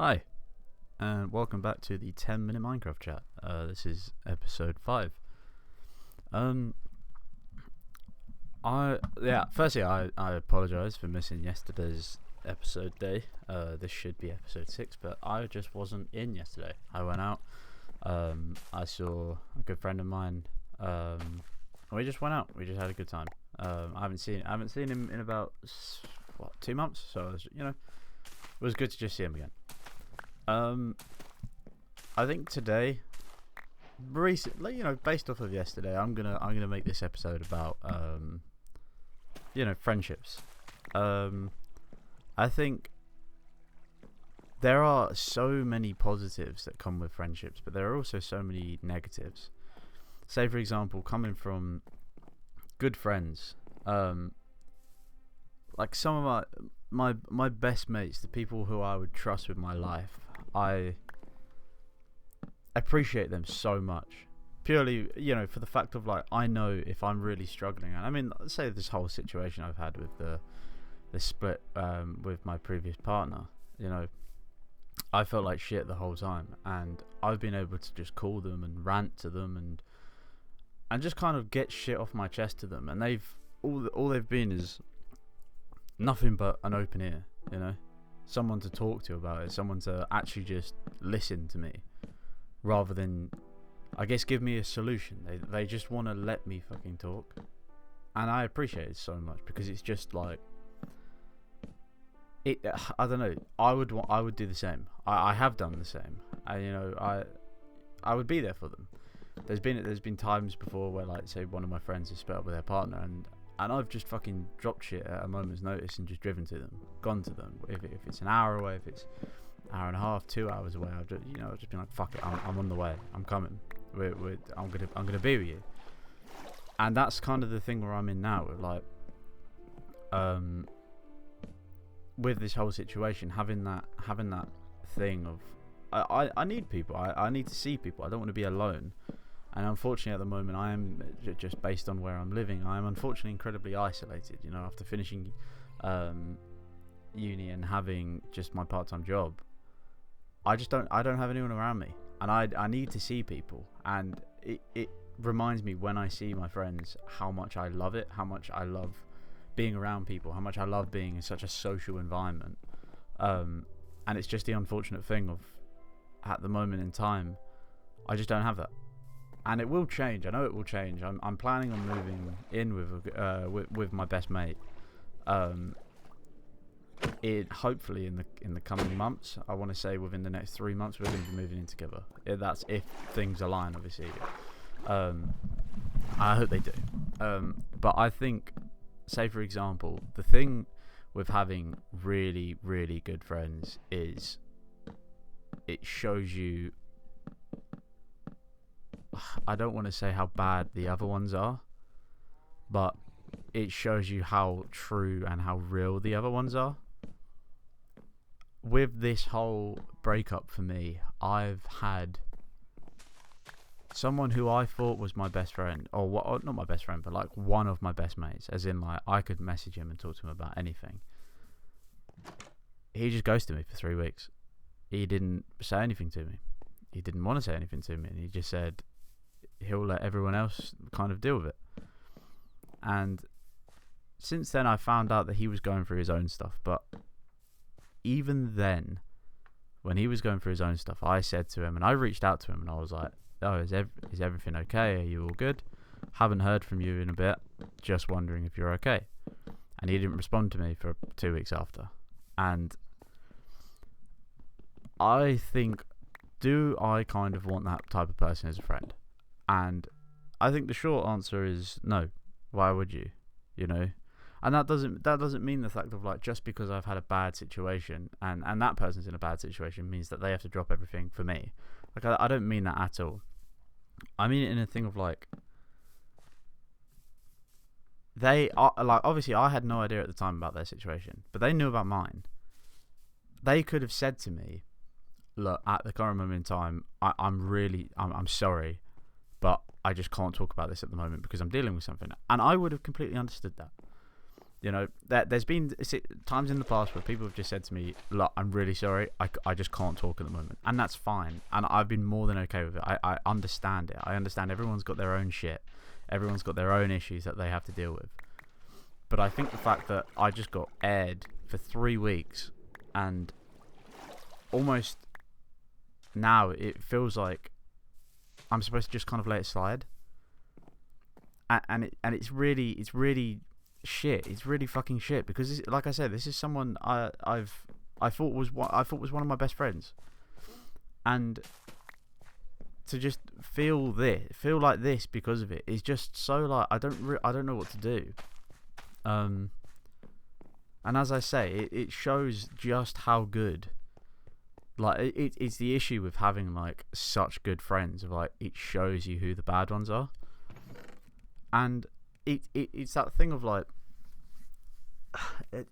Hi, and welcome back to the 10-minute Minecraft chat. This is episode 5. Um, Firstly, I apologise for missing yesterday's episode day. This should be episode 6, but I just wasn't in yesterday. I went out. I saw a good friend of mine. We just went out. We just had a good time. I haven't seen him in about 2 months. So it was good to just see him again. I think today, recently, based off of yesterday, I'm gonna make this episode about friendships. I think there are so many positives that come with friendships, but there are also so many negatives. Say, for example, coming from good friends, like some of my best mates, the people who I would trust with my life, I appreciate them so much. Purely, for the fact of I know if I'm really struggling. And I mean, say this whole situation I've had with the split with my previous partner. I felt like shit the whole time, and I've been able to just call them and rant to them and just kind of get shit off my chest to them, and all they've been is nothing but an open ear, someone to talk to about it, someone to actually just listen to me, rather than, I guess, give me a solution. They just want to let me fucking talk, and I appreciate it so much, because it's just I don't know. I would do the same. I have done the same. I would be there for them. There's been times before where, say, one of my friends has split up with their partner, and I've just fucking dropped shit at a moment's notice and just driven to them, gone to them. If it's an hour away, if it's an hour and a half, 2 hours away, I'll just be like, fuck it, I'm on the way, I'm coming. I'm gonna be with you. And that's kind of the thing where I'm in now, with this whole situation, having that thing of I need people. I need to see people. I don't want to be alone. And unfortunately, at the moment, I am, just based on where I'm living, I am unfortunately incredibly isolated. After finishing uni and having just my part-time job, I don't have anyone around me, and I need to see people. And it reminds me, when I see my friends, how much I love it, how much I love being around people, how much I love being in such a social environment. And it's just the unfortunate thing of, at the moment in time, I just don't have that. And it will change. I know it will change. I'm planning on moving in with my best mate. Hopefully in the coming months. I want to say within the next 3 months we're going to be moving in together. That's if things align, obviously. I hope they do. But I think, say for example, the thing with having really, really good friends is it shows you, I don't want to say how bad the other ones are, but it shows you how true and how real the other ones are. With this whole breakup for me, I've had someone who I thought was my best friend, or not my best friend, but one of my best mates, as in I could message him and talk to him about anything. He just ghosted me for 3 weeks. He didn't say anything to me. He didn't want to say anything to me, and he just said he'll let everyone else kind of deal with it. And since then, I found out that he was going through his own stuff. But even then, when he was going through his own stuff, I said to him, and I reached out to him, and I was like, "Oh, is everything okay? Are you all good? Haven't heard from you in a bit. Just wondering if you're okay." And he didn't respond to me for 2 weeks after. And I think, do I kind of want that type of person as a friend? And I think the short answer is no. Why would you? And that doesn't mean the fact of just because I've had a bad situation and that person's in a bad situation means that they have to drop everything for me. I don't mean that at all. I mean it in a thing of they are, obviously I had no idea at the time about their situation, but they knew about mine. They could have said to me, "Look, at the current moment in time, I'm sorry, but I just can't talk about this at the moment because I'm dealing with something." And I would have completely understood that. You know, there's been times in the past where people have just said to me, look, I'm really sorry, I just can't talk at the moment. And that's fine. And I've been more than okay with it. I understand it. I understand everyone's got their own shit. Everyone's got their own issues that they have to deal with. But I think the fact that I just got aired for 3 weeks, and almost now it feels like I'm supposed to just kind of let it slide. And it's really shit. It's really fucking shit, because like I said, this is someone I thought was one of my best friends, and to just feel like this because of it is just so like I don't know what to do. And as I say, it shows just how good. Like it's the issue with having like such good friends. Of like, it shows you who the bad ones are, and it's that thing of like,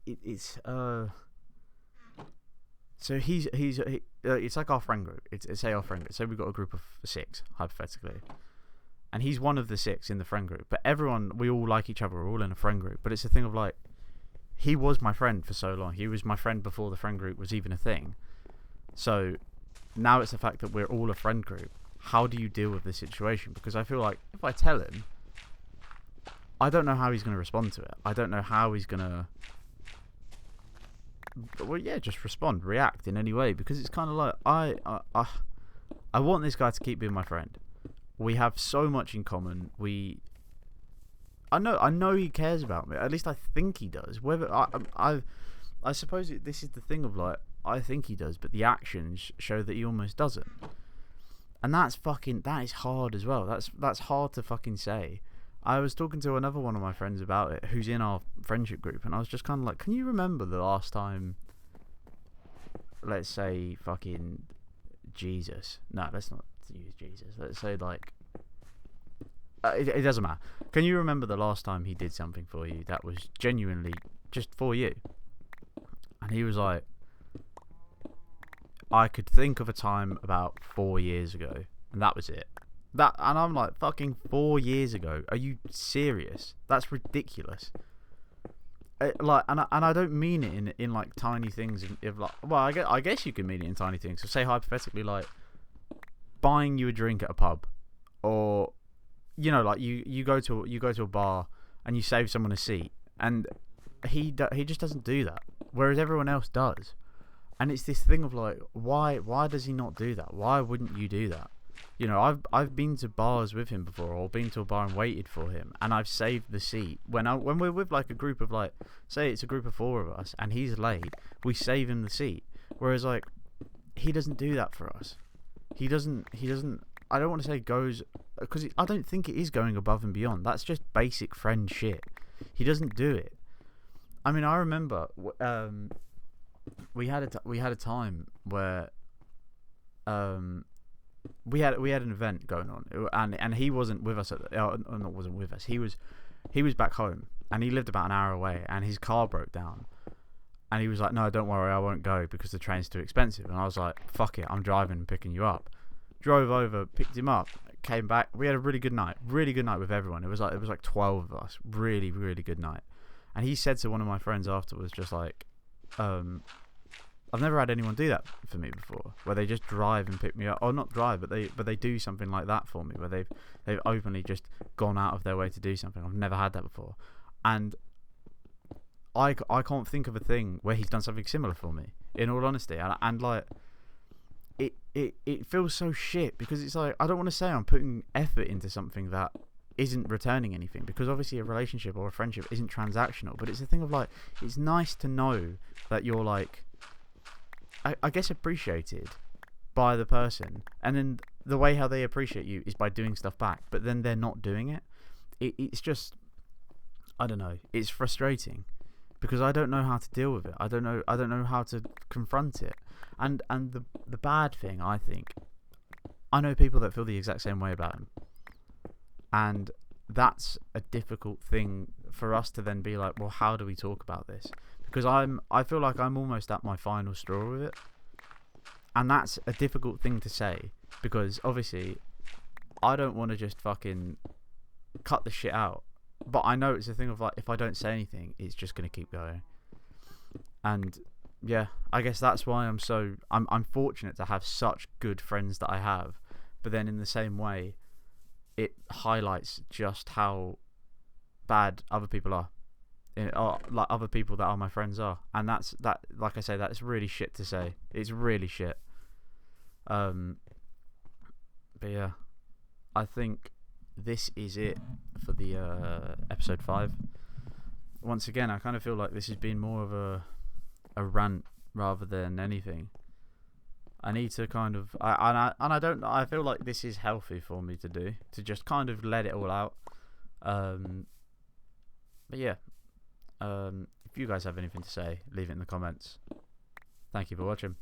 it's so it's like our friend group. It's say our friend group. So we've got a group of 6 hypothetically, and he's one of the 6 in the friend group. But everyone, we all like each other. We're all in a friend group. But it's a thing of like, he was my friend for so long. He was my friend before the friend group was even a thing. So now it's the fact that we're all a friend group. How do you deal with this situation? Because I feel like if I tell him, I don't know how he's going to respond to it. I don't know how he's going to, well, yeah, just react in any way. Because it's kind of like, I want this guy to keep being my friend. We have so much in common. I know he cares about me. At least I think he does. Whether I suppose this is the thing of like, I think he does, but the actions show that he almost doesn't. And that is hard as well. That's hard to fucking say. I was talking to another one of my friends about it, who's in our friendship group, and I was just kind of like, can you remember the last time, let's say fucking Jesus. No, let's not use Jesus. Let's say like, it doesn't matter. Can you remember the last time he did something for you that was genuinely just for you? And he was like, I could think of a time about 4 years ago, and that was it. And I'm like, fucking 4 years ago? Are you serious? That's ridiculous. Like, and I don't mean it in like tiny things. If like, well, I guess you can mean it in tiny things. So say hypothetically, like buying you a drink at a pub, or you know, like you go to a bar and you save someone a seat, and he just doesn't do that, whereas everyone else does. And it's this thing of like, why does he not do that? Why wouldn't you do that? You know, I've been to bars with him before, or been to a bar and waited for him, and I've saved the seat. When we're with like a group of like, say it's a group of 4 of us, and he's late, we save him the seat. Whereas like, he doesn't do that for us. He doesn't. I don't want to say goes, because I don't think it is going above and beyond. That's just basic friend shit. He doesn't do it. I mean, I remember we had a time where we had an event going on, and he wasn't with us wasn't with us. He was back home, and he lived about an hour away, and his car broke down, and he was like, no, don't worry, I won't go because the train's too expensive. And I was like, fuck it, I'm driving and picking you up. Drove over, picked him up, came back. We had a really good night with everyone. It was like 12 of us. Really, really good night. And he said to one of my friends afterwards, just like, I've never had anyone do that for me before, where they just drive and pick me up, or not drive, but they do something like that for me, where they've openly just gone out of their way to do something. I've never had that before, and I can't think of a thing where he's done something similar for me, in all honesty. And like, it feels so shit, because it's like, I don't want to say I'm putting effort into something that isn't returning anything, because obviously a relationship or a friendship isn't transactional, but it's a thing of like, it's nice to know that you're like, I guess, appreciated by the person, and then the way how they appreciate you is by doing stuff back, but then they're not doing it. It's just, I don't know, it's frustrating, because I don't know how to deal with it. I don't know how to confront it. And the bad thing, I think, I know people that feel the exact same way about him, and that's a difficult thing for us to then be like, well, how do we talk about this? Because I feel like I'm almost at my final straw with it, and that's a difficult thing to say, because obviously I don't want to just fucking cut the shit out but I know it's a thing of like, if I don't say anything, it's just gonna keep going. And yeah, I guess that's why I'm fortunate to have such good friends that I have. But then in the same way, it highlights just how bad other people are. Or like other people that are my friends are, and that. Like I say, that's really shit to say. It's really shit. But yeah, I think this is it for the episode 5. Once again, I kind of feel like this has been more of a rant rather than anything. I need to kind of I feel like this is healthy for me to do, to just kind of let it all out. But yeah, if you guys have anything to say, leave it in the comments. Thank you for watching.